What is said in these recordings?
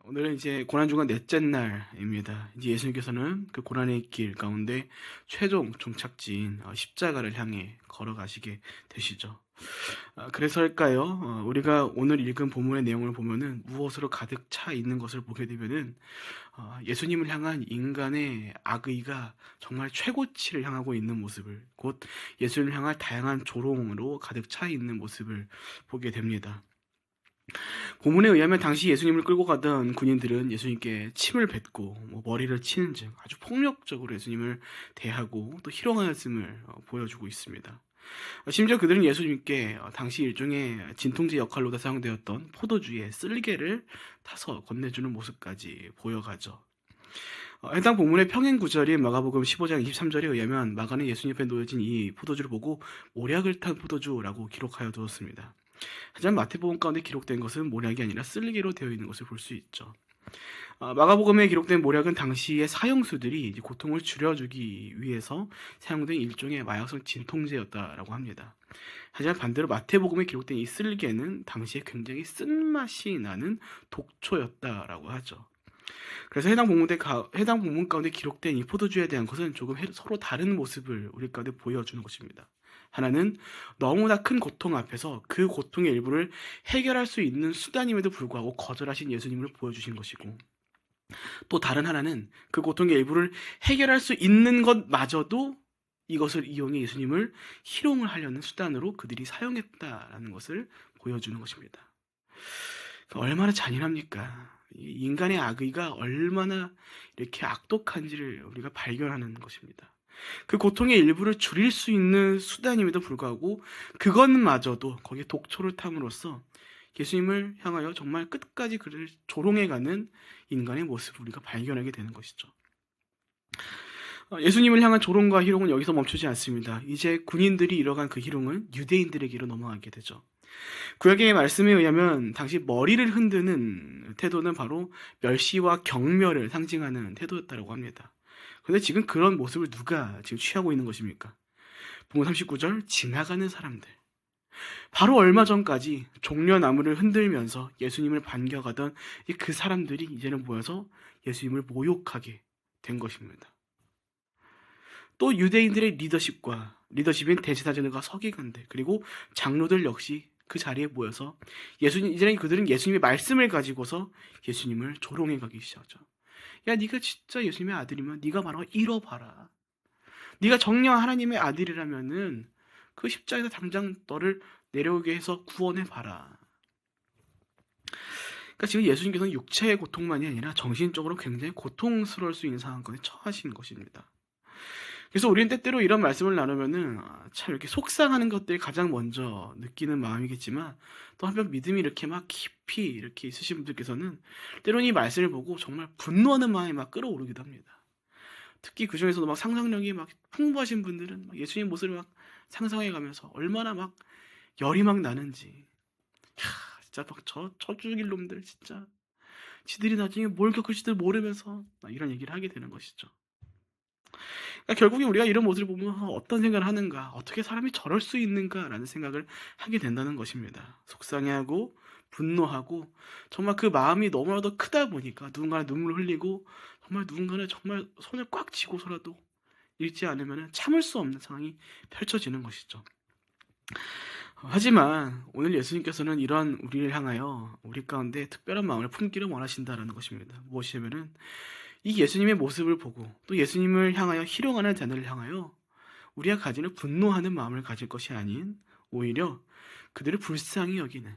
오늘은 이제 고난주간 넷째 날입니다. 이제 예수님께서는 그 고난의 길 가운데 최종 종착지인 십자가를 향해 걸어가시게 되시죠. 그래서일까요? 우리가 오늘 읽은 본문의 내용을 보면은 무엇으로 가득 차 있는 것을 보게 되면은 예수님을 향한 인간의 악의가 정말 최고치를 향하고 있는 모습을, 곧 예수님을 향할 다양한 조롱으로 가득 차 있는 모습을 보게 됩니다. 고문에 의하면 당시 예수님을 끌고 가던 군인들은 예수님께 침을 뱉고 머리를 치는 등 아주 폭력적으로 예수님을 대하고 또 희롱하였음을 보여주고 있습니다. 심지어 그들은 예수님께 당시 일종의 진통제 역할로 사용되었던 포도주에 쓸개를 타서 건네주는 모습까지 보여가죠. 해당 본문의 평행 구절인 마가복음 15장 23절에 의하면 마가는 예수님 앞에 놓여진 이 포도주를 보고 모략을 탄 포도주라고 기록하여 두었습니다. 하지만 마태복음 가운데 기록된 것은 모략이 아니라 쓸개로 되어 있는 것을 볼 수 있죠. 마가복음에 기록된 모략은 당시의 사형수들이 이제 고통을 줄여주기 위해서 사용된 일종의 마약성 진통제였다라고 합니다. 하지만 반대로 마태복음에 기록된 이 쓸개는 당시에 굉장히 쓴맛이 나는 독초였다라고 하죠. 그래서 해당 본문 가운데 기록된 이 포도주에 대한 것은 조금 서로 다른 모습을 우리 가운데 보여주는 것입니다. 하나는 너무나 큰 고통 앞에서 그 고통의 일부를 해결할 수 있는 수단임에도 불구하고 거절하신 예수님을 보여주신 것이고, 또 다른 하나는 그 고통의 일부를 해결할 수 있는 것마저도 이것을 이용해 예수님을 희롱을 하려는 수단으로 그들이 사용했다라는 것을 보여주는 것입니다. 얼마나 잔인합니까? 인간의 악의가 얼마나 이렇게 악독한지를 우리가 발견하는 것입니다. 그 고통의 일부를 줄일 수 있는 수단임에도 불구하고 그것마저도 거기에 독초를 탐으로써 예수님을 향하여 정말 끝까지 그를 조롱해가는 인간의 모습을 우리가 발견하게 되는 것이죠. 예수님을 향한 조롱과 희롱은 여기서 멈추지 않습니다. 이제 군인들이 이뤄간 그 희롱은 유대인들에게로 넘어가게 되죠. 구약의 말씀에 의하면 당시 머리를 흔드는 태도는 바로 멸시와 경멸을 상징하는 태도였다고 합니다. 그런데 지금 그런 모습을 누가 지금 취하고 있는 것입니까? 본문 39절, 지나가는 사람들. 바로 얼마 전까지 종려나무를 흔들면서 예수님을 반겨가던 그 사람들이 이제는 모여서 예수님을 모욕하게 된 것입니다. 또 유대인들의 리더십인 대제사장들과 서기관들, 그리고 장로들 역시 그 자리에 모여서 이제는 그들은 예수님의 말씀을 가지고서 예수님을 조롱해 가기 시작하죠. 야, 네가 진짜 예수님의 아들이면 네가 바로 잃어봐라. 네가 정녕 하나님의 아들이라면은 그 십자가에서 당장 너를 내려오게 해서 구원해봐라. 그러니까 지금 예수님께서는 육체의 고통만이 아니라 정신적으로 굉장히 고통스러울 수 있는 상황까지 처하신 것입니다. 그래서 우리는 때때로 이런 말씀을 나누면은 참 이렇게 속상하는 것들이 가장 먼저 느끼는 마음이겠지만, 또 한편 믿음이 이렇게 막 깊이 이렇게 있으신 분들께서는 때로는 이 말씀을 보고 정말 분노하는 마음이 막 끌어오르기도 합니다. 특히 그 중에서도 막 상상력이 막 풍부하신 분들은 막 예수님 모습을 막 상상해가면서 얼마나 막 열이 막 나는지, 진짜 막 저 죽일 놈들 진짜 지들이 나중에 뭘 겪을지도 모르면서 막 이런 얘기를 하게 되는 것이죠. 그러니까 결국에 우리가 이런 모습을 보면서 어떤 생각을 하는가, 어떻게 사람이 저럴 수 있는가라는 생각을 하게 된다는 것입니다. 속상해하고 분노하고 정말 그 마음이 너무나도 크다 보니까 누군가는 눈물을 흘리고 정말 누군가는 정말 손을 꽉 쥐고서라도 읽지 않으면 참을 수 없는 상황이 펼쳐지는 것이죠. 하지만 오늘 예수님께서는 이런 우리를 향하여 우리 가운데 특별한 마음을 품기를 원하신다는 것입니다. 무엇이냐면은 이 예수님의 모습을 보고 또 예수님을 향하여 희롱하는 자들을 향하여 우리가 가지는 분노하는 마음을 가질 것이 아닌 오히려 그들을 불쌍히 여기는,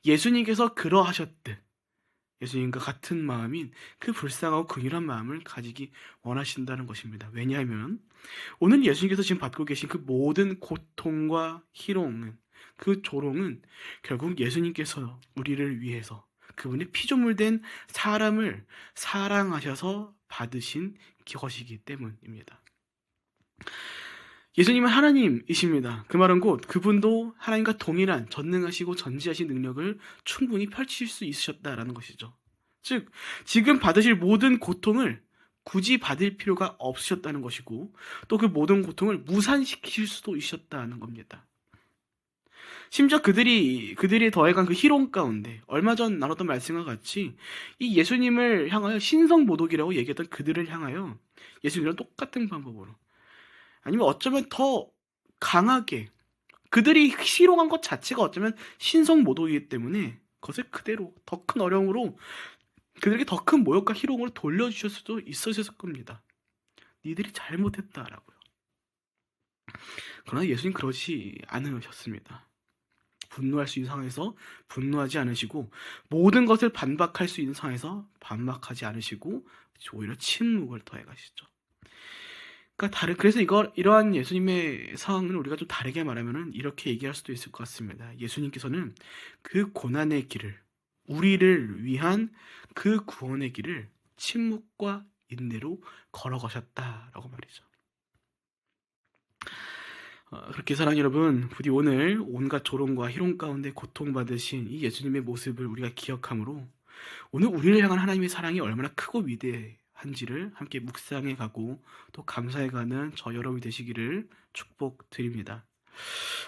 예수님께서 그러하셨듯 예수님과 같은 마음인 그 불쌍하고 긍휼한 마음을 가지기 원하신다는 것입니다. 왜냐하면 오늘 예수님께서 지금 받고 계신 그 모든 고통과 희롱은, 그 조롱은 결국 예수님께서 우리를 위해서 그분의 피조물된 사람을 사랑하셔서 받으신 것이기 때문입니다. 예수님은 하나님이십니다. 그 말은 곧 그분도 하나님과 동일한 전능하시고 전지하신 능력을 충분히 펼칠 수 있으셨다라는 것이죠. 즉 지금 받으실 모든 고통을 굳이 받을 필요가 없으셨다는 것이고, 또 그 모든 고통을 무산시키실 수도 있으셨다는 겁니다. 심지어 그들이 더해간 그 희롱 가운데 얼마 전 나눴던 말씀과 같이 이 예수님을 향하여 신성모독이라고 얘기했던 그들을 향하여 예수님이랑 똑같은 방법으로, 아니면 어쩌면 더 강하게, 그들이 희롱한 것 자체가 어쩌면 신성모독이기 때문에 그것을 그대로 더 큰 어려움으로 그들에게 더 큰 모욕과 희롱으로 돌려주실 수도 있으셨을 겁니다. 니들이 잘못했다라고요. 그러나 예수님 그러지 않으셨습니다. 분노할 수 있는 상황에서 분노하지 않으시고, 모든 것을 반박할 수 있는 상황에서 반박하지 않으시고, 오히려 침묵을 더해 가시죠. 그러니까 그래서 이러한 예수님의 상황을 우리가 좀 다르게 말하면은 이렇게 얘기할 수도 있을 것 같습니다. 예수님께서는 그 고난의 길을, 우리를 위한 그 구원의 길을 침묵과 인내로 걸어가셨다라고 말이죠. 그렇게 사랑하는 여러분, 부디 오늘 온갖 조롱과 희롱 가운데 고통받으신 이 예수님의 모습을 우리가 기억함으로 오늘 우리를 향한 하나님의 사랑이 얼마나 크고 위대한지를 함께 묵상해 가고 또 감사해 가는 저 여러분이 되시기를 축복드립니다.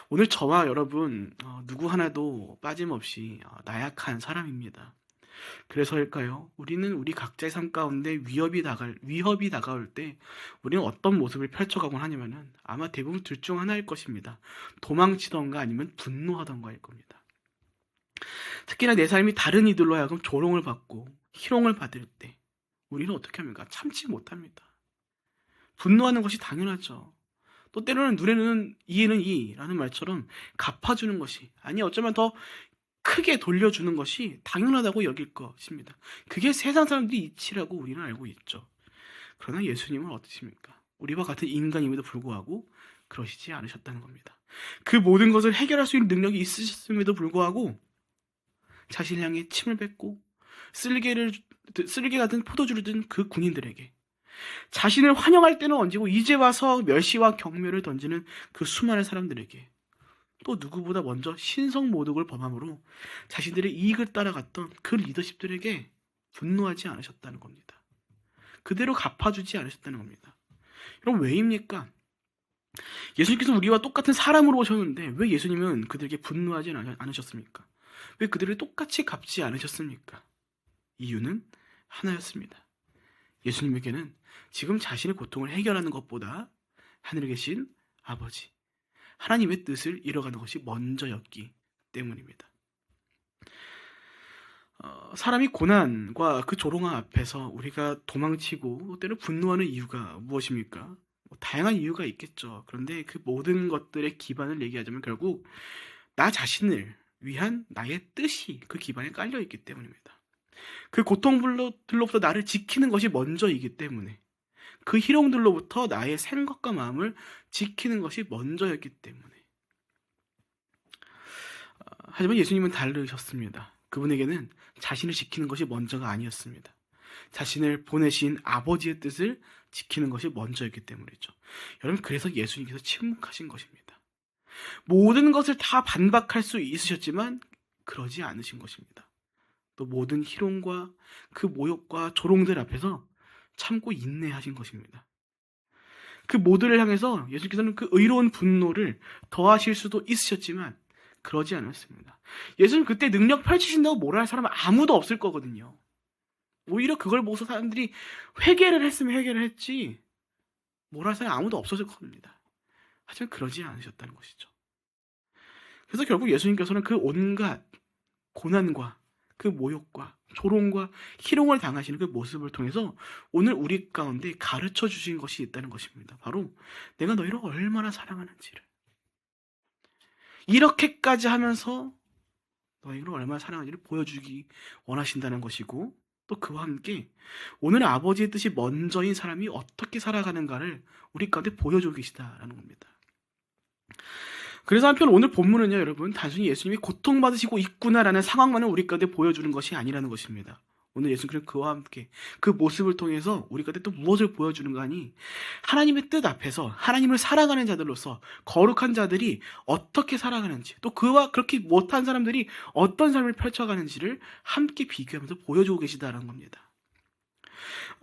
오늘 저와 여러분 누구 하나도 빠짐없이 나약한 사람입니다. 그래서일까요? 우리는 우리 각자의 삶 가운데 위협이 다가올 때 우리는 어떤 모습을 펼쳐가곤 하냐면은 아마 대부분 둘 중 하나일 것입니다. 도망치던가 아니면 분노하던가일 겁니다. 특히나 내 삶이 다른 이들로 하여금 조롱을 받고 희롱을 받을 때 우리는 어떻게 합니까? 참지 못합니다. 분노하는 것이 당연하죠. 또 때로는 눈에는 이에는 이라는 말처럼 갚아주는 것이, 아니 어쩌면 더 크게 돌려주는 것이 당연하다고 여길 것입니다. 그게 세상 사람들이 이치라고 우리는 알고 있죠. 그러나 예수님은 어떠십니까? 우리와 같은 인간임에도 불구하고 그러시지 않으셨다는 겁니다. 그 모든 것을 해결할 수 있는 능력이 있으셨음에도 불구하고 자신을 향해 침을 뱉고 쓸개 같은 포도주를 든 그 군인들에게, 자신을 환영할 때는 언제고 이제 와서 멸시와 경멸을 던지는 그 수많은 사람들에게, 또 누구보다 먼저 신성모독을 범함으로 자신들의 이익을 따라갔던 그 리더십들에게 분노하지 않으셨다는 겁니다. 그대로 갚아주지 않으셨다는 겁니다. 그럼 왜입니까? 예수님께서 우리와 똑같은 사람으로 오셨는데 왜 예수님은 그들에게 분노하지 않으셨습니까? 왜 그들을 똑같이 갚지 않으셨습니까? 이유는 하나였습니다. 예수님에게는 지금 자신의 고통을 해결하는 것보다 하늘에 계신 아버지, 하나님의 뜻을 이뤄가는 것이 먼저였기 때문입니다. 사람이 고난과 그 조롱함 앞에서 우리가 도망치고 때로 분노하는 이유가 무엇입니까? 다양한 이유가 있겠죠. 그런데 그 모든 것들의 기반을 얘기하자면 결국 나 자신을 위한 나의 뜻이 그 기반에 깔려 있기 때문입니다. 그 고통들로부터 나를 지키는 것이 먼저이기 때문에, 그 희롱들로부터 나의 생각과 마음을 지키는 것이 먼저였기 때문에. 하지만 예수님은 다르셨습니다. 그분에게는 자신을 지키는 것이 먼저가 아니었습니다. 자신을 보내신 아버지의 뜻을 지키는 것이 먼저였기 때문이죠. 여러분, 그래서 예수님께서 침묵하신 것입니다. 모든 것을 다 반박할 수 있으셨지만 그러지 않으신 것입니다. 또 모든 희롱과 그 모욕과 조롱들 앞에서 참고 인내하신 것입니다. 그 모두를 향해서 예수님께서는 그 의로운 분노를 더하실 수도 있으셨지만 그러지 않았습니다. 예수님 그때 능력 펼치신다고 뭐라 할 사람은 아무도 없을 거거든요. 오히려 그걸 보고서 사람들이 회개를 했으면 회개를 했지 뭐라 할 사람이 아무도 없었을 겁니다. 하지만 그러지 않으셨다는 것이죠. 그래서 결국 예수님께서는 그 온갖 고난과 그 모욕과 조롱과 희롱을 당하시는 그 모습을 통해서 오늘 우리 가운데 가르쳐 주신 것이 있다는 것입니다. 바로 내가 너희를 얼마나 사랑하는지를, 이렇게까지 하면서 너희를 얼마나 사랑하는지를 보여주기 원하신다는 것이고, 또 그와 함께 오늘 아버지의 뜻이 먼저인 사람이 어떻게 살아가는가를 우리 가운데 보여주고 계시다라는 겁니다. 그래서 한편 오늘 본문은요, 여러분, 단순히 예수님이 고통받으시고 있구나라는 상황만을 우리 가운데 보여주는 것이 아니라는 것입니다. 오늘 예수님은 그와 함께 그 모습을 통해서 우리 가운데 또 무엇을 보여주는가 하니, 하나님의 뜻 앞에서 하나님을 살아가는 자들로서 거룩한 자들이 어떻게 살아가는지, 또 그와 그렇게 못한 사람들이 어떤 삶을 펼쳐가는지를 함께 비교하면서 보여주고 계시다는 겁니다.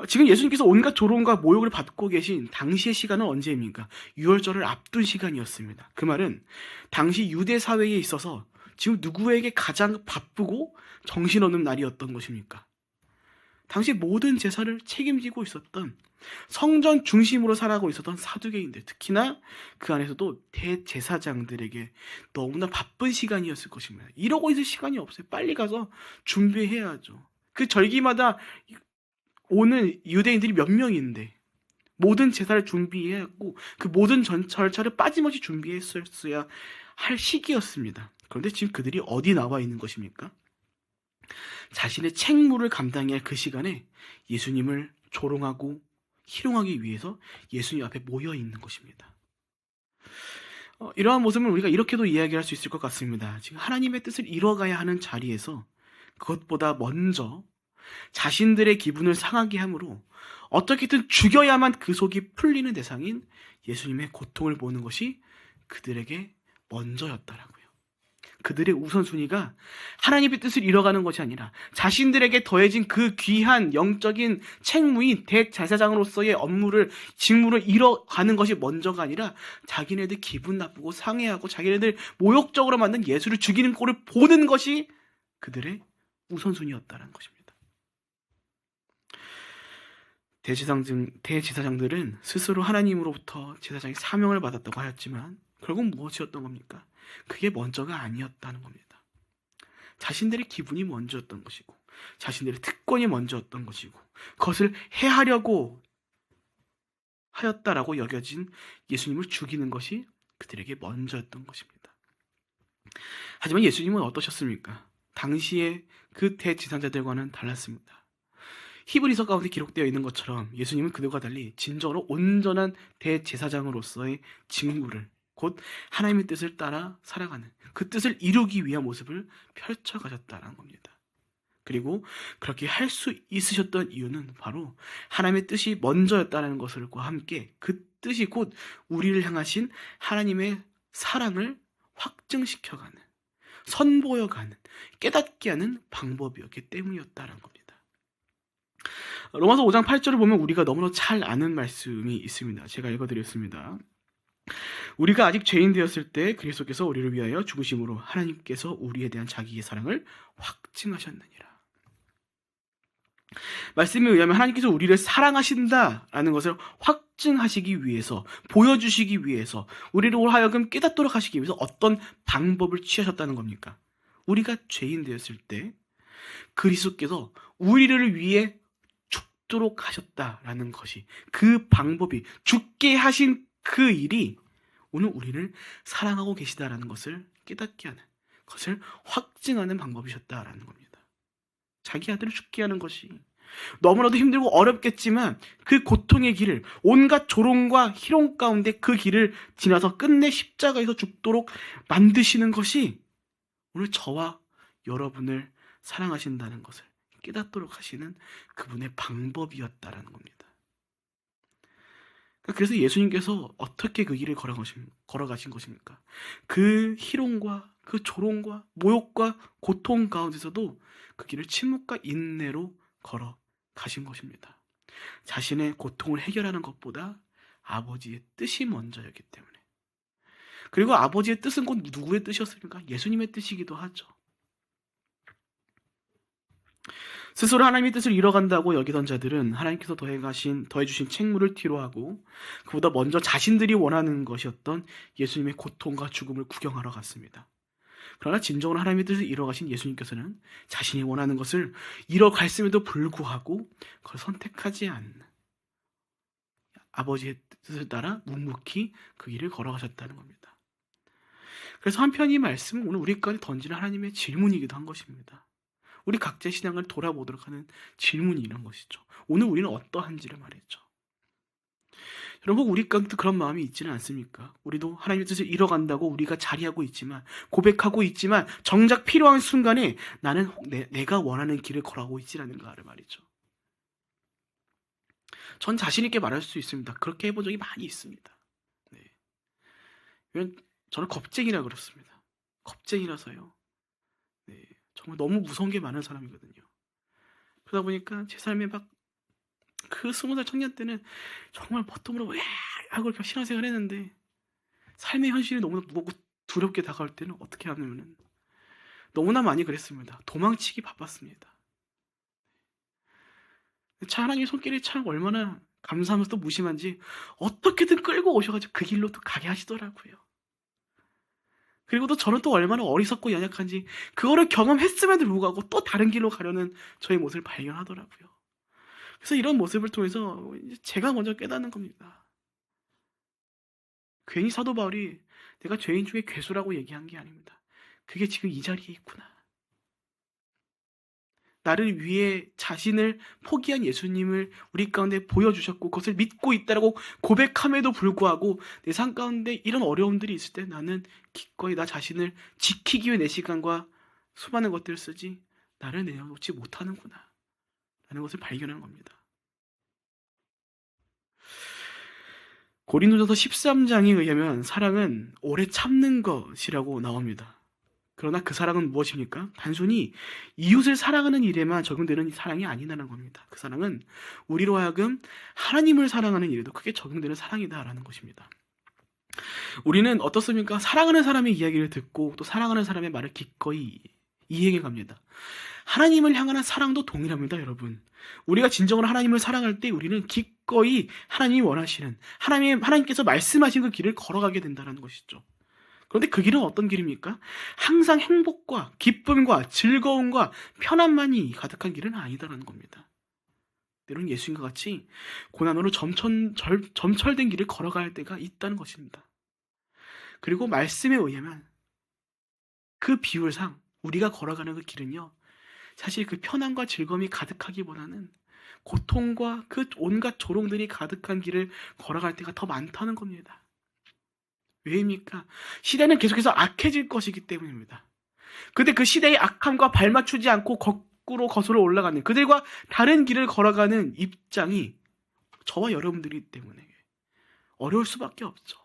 지금 예수님께서 온갖 조롱과 모욕을 받고 계신 당시의 시간은 언제입니까? 유월절을 앞둔 시간이었습니다. 그 말은 당시 유대 사회에 있어서 지금 누구에게 가장 바쁘고 정신없는 날이었던 것입니까? 당시 모든 제사를 책임지고 있었던, 성전 중심으로 살아가고 있었던 사두개인들, 특히나 그 안에서도 대제사장들에게 너무나 바쁜 시간이었을 것입니다. 이러고 있을 시간이 없어요. 빨리 가서 준비해야죠. 그 절기마다 오는 유대인들이 몇 명인데 모든 제사를 준비해야하고 그 모든 절차를 빠짐없이 준비했어야 할 시기였습니다. 그런데 지금 그들이 어디 나와 있는 것입니까? 자신의 책무를 감당해야 할 그 시간에 예수님을 조롱하고 희롱하기 위해서 예수님 앞에 모여 있는 것입니다. 이러한 모습을 우리가 이렇게도 이야기할 수 있을 것 같습니다. 지금 하나님의 뜻을 이뤄가야 하는 자리에서 그것보다 먼저 자신들의 기분을 상하게 함으로 어떻게든 죽여야만 그 속이 풀리는 대상인 예수님의 고통을 보는 것이 그들에게 먼저였다라고요. 그들의 우선순위가 하나님의 뜻을 이뤄가는 것이 아니라 자신들에게 더해진 그 귀한 영적인 책무인 대제사장으로서의 직무를 이뤄가는 것이 먼저가 아니라 자기네들 기분 나쁘고 상해하고 자기네들 모욕적으로 만든 예수를 죽이는 꼴을 보는 것이 그들의 우선순위였다는 것입니다. 대제사장들은 스스로 하나님으로부터 제사장의 사명을 받았다고 하였지만 결국 무엇이었던 겁니까? 그게 먼저가 아니었다는 겁니다. 자신들의 기분이 먼저였던 것이고 자신들의 특권이 먼저였던 것이고 그것을 해하려고 하였다라고 여겨진 예수님을 죽이는 것이 그들에게 먼저였던 것입니다. 하지만 예수님은 어떠셨습니까? 당시에 그 대제사장들과는 달랐습니다. 히브리서 가운데 기록되어 있는 것처럼 예수님은 그들과 달리 진정으로 온전한 대제사장으로서의 직무를, 곧 하나님의 뜻을 따라 살아가는 그 뜻을 이루기 위한 모습을 펼쳐가셨다는 겁니다. 그리고 그렇게 할 수 있으셨던 이유는 바로 하나님의 뜻이 먼저였다는 것과 함께 그 뜻이 곧 우리를 향하신 하나님의 사랑을 확증시켜가는, 선보여가는, 깨닫게 하는 방법이었기 때문이었다는 겁니다. 로마서 5장 8절을 보면 우리가 너무나 잘 아는 말씀이 있습니다. 제가 읽어드렸습니다. 우리가 아직 죄인 되었을 때 그리스도께서 우리를 위하여 죽으심으로 하나님께서 우리에 대한 자기의 사랑을 확증하셨느니라. 말씀에 의하면 하나님께서 우리를 사랑하신다라는 것을 확증하시기 위해서, 보여주시기 위해서, 우리를 하여금 깨닫도록 하시기 위해서 어떤 방법을 취하셨다는 겁니까? 우리가 죄인 되었을 때 그리스도께서 우리를 위해 죽도록 하셨다라는 것이, 그 방법이, 죽게 하신 그 일이 오늘 우리를 사랑하고 계시다라는 것을 깨닫게 하는, 것을 확증하는 방법이셨다라는 겁니다. 자기 아들을 죽게 하는 것이 너무나도 힘들고 어렵겠지만 그 고통의 길을, 온갖 조롱과 희롱 가운데 그 길을 지나서 끝내 십자가에서 죽도록 만드시는 것이 오늘 저와 여러분을 사랑하신다는 것을 깨닫도록 하시는 그분의 방법이었다라는 겁니다. 그래서 예수님께서 어떻게 그 길을 걸어가신 것입니까? 그 희롱과 그 조롱과 모욕과 고통 가운데서도 그 길을 침묵과 인내로 걸어가신 것입니다. 자신의 고통을 해결하는 것보다 아버지의 뜻이 먼저였기 때문에. 그리고 아버지의 뜻은 곧 누구의 뜻이었습니까? 예수님의 뜻이기도 하죠. 스스로 하나님의 뜻을 이뤄간다고 여기던 자들은 하나님께서 더해주신 책무를 뒤로하고 그보다 먼저 자신들이 원하는 것이었던 예수님의 고통과 죽음을 구경하러 갔습니다. 그러나 진정으로 하나님의 뜻을 이뤄가신 예수님께서는 자신이 원하는 것을 이뤄갔음에도 불구하고 그걸 선택하지 않는, 아버지의 뜻을 따라 묵묵히 그 길을 걸어가셨다는 겁니다. 그래서 한편 이 말씀은 오늘 우리까지 던지는 하나님의 질문이기도 한 것입니다. 우리 각자의 신앙을 돌아보도록 하는 질문이 이런 것이죠. 오늘 우리는 어떠한지를 말했죠. 여러분, 우리 가운데 그런 마음이 있지는 않습니까? 우리도 하나님의 뜻을 이뤄간다고 우리가 자리하고 있지만, 고백하고 있지만 정작 필요한 순간에 나는 내가 원하는 길을 걸어가고 있지 않은가를 말이죠. 전 자신 있게 말할 수 있습니다. 그렇게 해본 적이 많이 있습니다. 네. 저는 겁쟁이라 그렇습니다. 겁쟁이라서요. 네. 정말 너무 무서운 게 많은 사람이거든요. 그러다 보니까 제 삶에 막 그 20살 청년 때는 정말 버텀으로 왜 하고 이렇게 신앙생활을 했는데 삶의 현실이 너무나 무겁고 두렵게 다가올 때는 어떻게 하냐면은 너무나 많이 그랬습니다. 도망치기 바빴습니다. 참 하나님의 손길이 참 얼마나 감사하면서도 무심한지 어떻게든 끌고 오셔가지고 그 길로 또 가게 하시더라고요. 그리고 또 저는 또 얼마나 어리석고 연약한지 그거를 경험했음에도 불구하고 또 다른 길로 가려는 저의 모습을 발견하더라고요. 그래서 이런 모습을 통해서 제가 먼저 깨닫는 겁니다. 괜히 사도 바울이 내가 죄인 중에 괴수라고 얘기한 게 아닙니다. 그게 지금 이 자리에 있구나. 나를 위해 자신을 포기한 예수님을 우리 가운데 보여주셨고 그것을 믿고 있다라고 고백함에도 불구하고 내 삶 가운데 이런 어려움들이 있을 때 나는 기꺼이 나 자신을 지키기 위해 내 시간과 수많은 것들을 쓰지 나를 내려놓지 못하는구나 라는 것을 발견하는 겁니다. 고린도전서 13장에 의하면 사랑은 오래 참는 것이라고 나옵니다. 그러나 그 사랑은 무엇입니까? 단순히 이웃을 사랑하는 일에만 적용되는 사랑이 아니라는 겁니다. 그 사랑은 우리로 하여금 하나님을 사랑하는 일에도 크게 적용되는 사랑이다라는 것입니다. 우리는 어떻습니까? 사랑하는 사람의 이야기를 듣고 또 사랑하는 사람의 말을 기꺼이 이행해 갑니다. 하나님을 향하는 사랑도 동일합니다, 여러분. 우리가 진정으로 하나님을 사랑할 때 우리는 기꺼이 하나님이 원하시는 하나님께서 말씀하신 그 길을 걸어가게 된다는 것이죠. 그런데 그 길은 어떤 길입니까? 항상 행복과 기쁨과 즐거움과 편안만이 가득한 길은 아니다라는 겁니다. 때로는 예수님과 같이 고난으로 점철된 길을 걸어가야 할 때가 있다는 것입니다. 그리고 말씀에 의하면 그 비율상 우리가 걸어가는 그 길은요, 사실 그 편안과 즐거움이 가득하기보다는 고통과 그 온갖 조롱들이 가득한 길을 걸어갈 때가 더 많다는 겁니다. 왜입니까? 시대는 계속해서 악해질 것이기 때문입니다. 근데 그 시대의 악함과 발맞추지 않고 거꾸로 거슬러 올라가는 그들과 다른 길을 걸어가는 입장이 저와 여러분들이기 때문에 어려울 수밖에 없죠.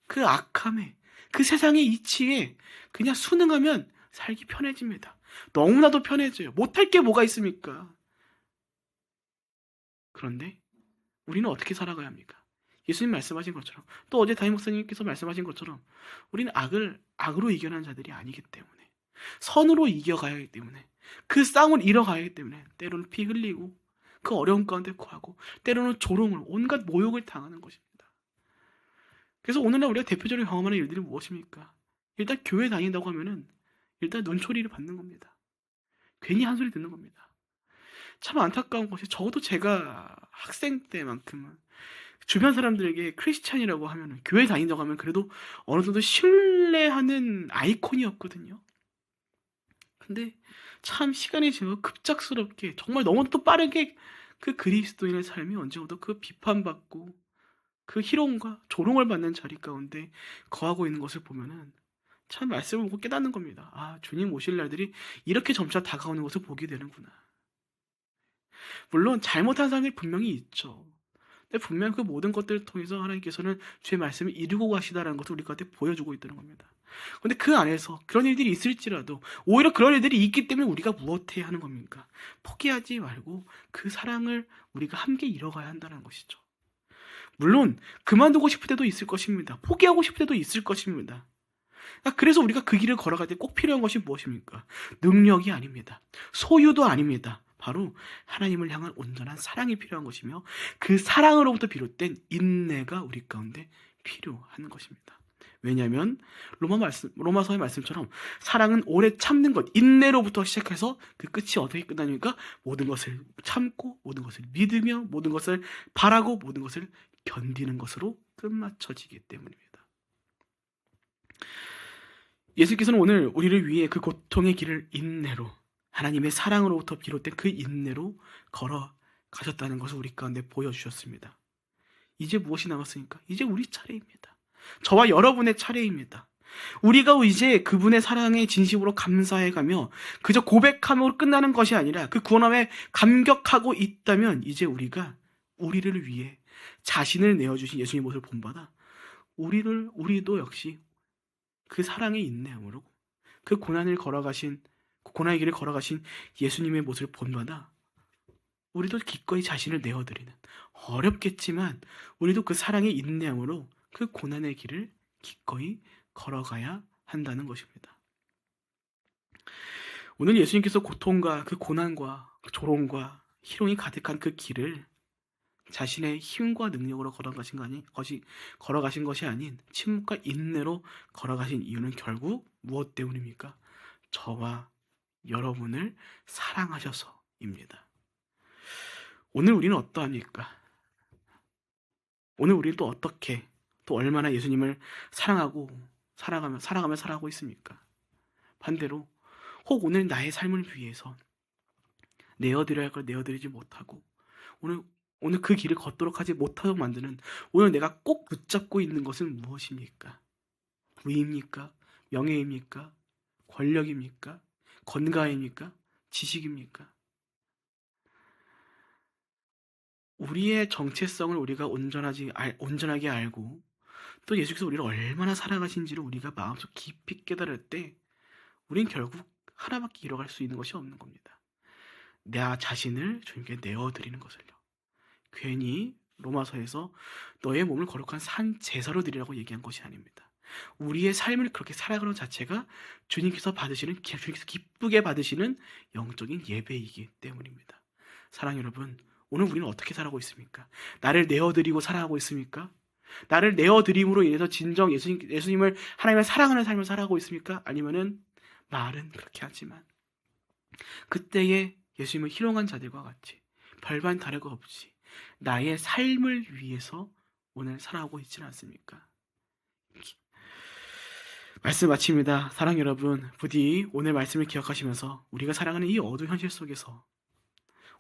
그 악함에, 그 세상의 이치에 그냥 순응하면 살기 편해집니다. 너무나도 편해져요. 못할 게 뭐가 있습니까? 그런데 우리는 어떻게 살아가야 합니까? 예수님 말씀하신 것처럼 또 어제 담임 목사님께서 말씀하신 것처럼 우리는 악을 악으로 이겨내는 자들이 아니기 때문에 선으로 이겨가야 하기 때문에 그 싸움을 이뤄가야 하기 때문에 때로는 피 흘리고 그 어려움 가운데 거하고 때로는 조롱을 온갖 모욕을 당하는 것입니다. 그래서 오늘날 우리가 대표적으로 경험하는 일들이 무엇입니까? 일단 교회 다닌다고 하면은 일단 눈초리를 받는 겁니다. 괜히 한 소리 듣는 겁니다. 참 안타까운 것이 적어도 제가 학생 때만큼은 주변 사람들에게 크리스찬이라고 하면 교회 다닌다고 하면 그래도 어느 정도 신뢰하는 아이콘이었거든요. 근데 참 시간이 지나고 급작스럽게 정말 너무도 빠르게 그 그리스도인의 삶이 언제부터 그 비판받고 그 희롱과 조롱을 받는 자리 가운데 거하고 있는 것을 보면은 참 말씀을 보고 깨닫는 겁니다. 아, 주님 오실 날들이 이렇게 점차 다가오는 것을 보게 되는구나. 물론 잘못한 사람이 분명히 있죠. 근데 분명 그 모든 것들을 통해서 하나님께서는 주의 말씀을 이루고 가시다라는 것을 우리한테 보여주고 있다는 겁니다. 그런데 그 안에서 그런 일들이 있을지라도 오히려 그런 일들이 있기 때문에 우리가 무엇해야 하는 겁니까? 포기하지 말고 그 사랑을 우리가 함께 이뤄가야 한다는 것이죠. 물론 그만두고 싶을 때도 있을 것입니다. 포기하고 싶을 때도 있을 것입니다. 그래서 우리가 그 길을 걸어갈 때 꼭 필요한 것이 무엇입니까? 능력이 아닙니다. 소유도 아닙니다. 바로 하나님을 향한 온전한 사랑이 필요한 것이며 그 사랑으로부터 비롯된 인내가 우리 가운데 필요한 것입니다. 왜냐하면 로마서의 말씀처럼 사랑은 오래 참는 것, 인내로부터 시작해서 그 끝이 어떻게 끝나니까 모든 것을 참고 모든 것을 믿으며 모든 것을 바라고 모든 것을 견디는 것으로 끝마쳐지기 때문입니다. 예수께서는 오늘 우리를 위해 그 고통의 길을 인내로 하나님의 사랑으로부터 비롯된 그 인내로 걸어가셨다는 것을 우리 가운데 보여주셨습니다. 이제 무엇이 남았습니까? 이제 우리 차례입니다. 저와 여러분의 차례입니다. 우리가 이제 그분의 사랑에 진심으로 감사해가며 그저 고백함으로 끝나는 것이 아니라 그 구원함에 감격하고 있다면 이제 우리를 위해 자신을 내어주신 예수님의 모습을 본받아 우리도 역시 그 사랑의 인내함으로 그 고난의 길을 걸어가신 예수님의 모습을 본받아 우리도 기꺼이 자신을 내어드리는, 어렵겠지만 우리도 그 사랑의 인내함으로 그 고난의 길을 기꺼이 걸어가야 한다는 것입니다. 오늘 예수님께서 고통과 그 고난과 그 조롱과 희롱이 가득한 그 길을 자신의 힘과 능력으로 걸어가신 것이 아닌 침묵과 인내로 걸어가신 이유는 결국 무엇 때문입니까? 저와 여러분을 사랑하셔서입니다. 오늘 우리는 어떠합니까? 오늘 우리는 또 어떻게, 또 얼마나 예수님을 살아가며 살아가고 있습니까? 반대로 혹 오늘 나의 삶을 위해서 내어드려야 할 걸 내어드리지 못하고 오늘 그 길을 걷도록 하지 못하도록 만드는, 오늘 내가 꼭 붙잡고 있는 것은 무엇입니까? 부입니까? 명예입니까? 권력입니까? 건강입니까? 지식입니까? 우리의 정체성을 우리가 온전하게 알고 또 예수께서 우리를 얼마나 사랑하신지를 우리가 마음속 깊이 깨달을 때 우린 결국 하나밖에 이뤄갈 수 있는 것이 없는 겁니다. 나 자신을 주님께 내어드리는 것을요. 괜히 로마서에서 너의 몸을 거룩한 산 제사로 드리라고 얘기한 것이 아닙니다. 우리의 삶을 그렇게 살아가는 자체가 주님께서 기쁘게 받으시는 영적인 예배이기 때문입니다. 사랑 여러분, 오늘 우리는 어떻게 살아가고 있습니까? 나를 내어드리고 살아가고 있습니까? 나를 내어드림으로 인해서 진정 예수님을, 하나님을 사랑하는 삶을 살아가고 있습니까? 아니면은 말은 그렇게 하지만 그때의 예수님을 희롱한 자들과 같이 별반 다르고 없이 나의 삶을 위해서 오늘 살아가고 있지는 않습니까? 말씀 마칩니다. 사랑 여러분, 부디 오늘 말씀을 기억하시면서 우리가 살아가는 이 어두운 현실 속에서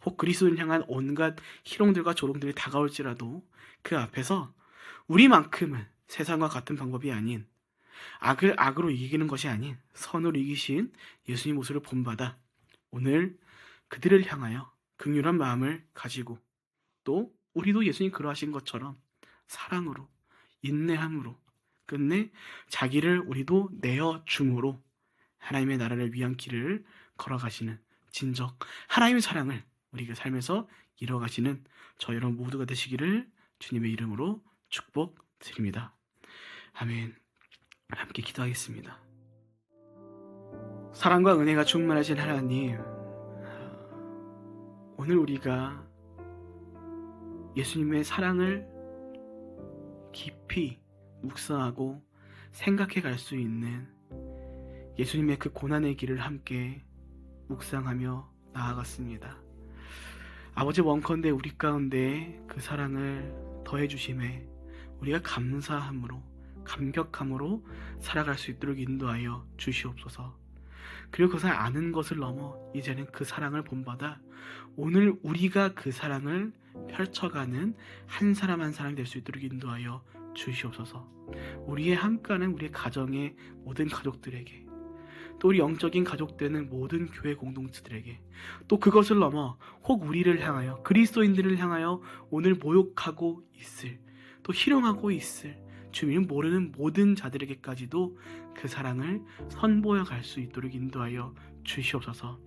혹 그리스도를 향한 온갖 희롱들과 조롱들이 다가올지라도 그 앞에서 우리만큼은 세상과 같은 방법이 아닌, 악을 악으로 이기는 것이 아닌 선으로 이기신 예수님 모습을 본받아 오늘 그들을 향하여 긍휼한 마음을 가지고, 또 우리도 예수님 그러하신 것처럼 사랑으로, 인내함으로, 끝내 자기를 우리도 내어줌으로 하나님의 나라를 위한 길을 걸어가시는 진정 하나님의 사랑을 우리가 삶에서 이뤄가시는 저 여러분 모두가 되시기를 주님의 이름으로 축복드립니다. 아멘. 함께 기도하겠습니다. 사랑과 은혜가 충만하신 하나님, 오늘 우리가 예수님의 사랑을 깊이 묵상하고 생각해 갈 수 있는 예수님의 그 고난의 길을 함께 묵상하며 나아갔습니다. 아버지, 원컨대 우리 가운데 그 사랑을 더해 주심에 우리가 감사함으로, 감격함으로 살아갈 수 있도록 인도하여 주시옵소서. 그리고 그 사랑 아는 것을 넘어 이제는 그 사랑을 본받아 오늘 우리가 그 사랑을 펼쳐가는 한 사람 한 사람 될 수 있도록 인도하여 주시옵소서. 우리의 함께하는 우리의 가정의 모든 가족들에게, 또 우리 영적인 가족되는 모든 교회 공동체들에게, 또 그것을 넘어 혹 우리를 향하여, 그리스도인들을 향하여 오늘 모욕하고 있을, 또 희롱하고 있을 주님을 모르는 모든 자들에게까지도 그 사랑을 선보여 갈 수 있도록 인도하여 주시옵소서.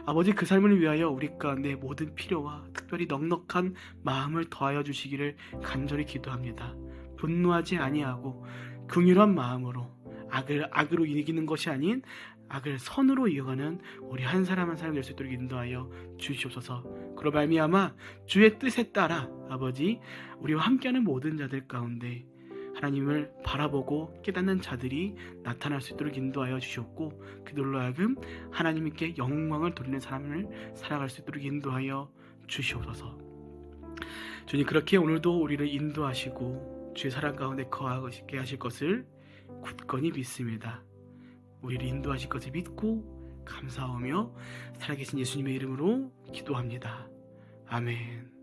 아버지, 그 삶을 위하여 우리 가운데 모든 필요와 특별히 넉넉한 마음을 더하여 주시기를 간절히 기도합니다. 분노하지 아니하고 긍휼한 마음으로 악을 악으로 이기는 것이 아닌 악을 선으로 이어가는 우리 한 사람 한 사람 될 수 있도록 인도하여 주시옵소서. 그로 말미암아 주의 뜻에 따라 아버지, 우리와 함께하는 모든 자들 가운데 하나님을 바라보고 깨닫는 자들이 나타날 수 있도록 인도하여 주셨고, 그들로 하여금 하나님께 영광을 돌리는 삶을 살아갈 수 있도록 인도하여 주시옵소서. 주님, 그렇게 오늘도 우리를 인도하시고 주의 사랑 가운데 거하게 하실 것을 굳건히 믿습니다. 우리를 인도하실 것을 믿고 감사하며 살아계신 예수님의 이름으로 기도합니다. 아멘.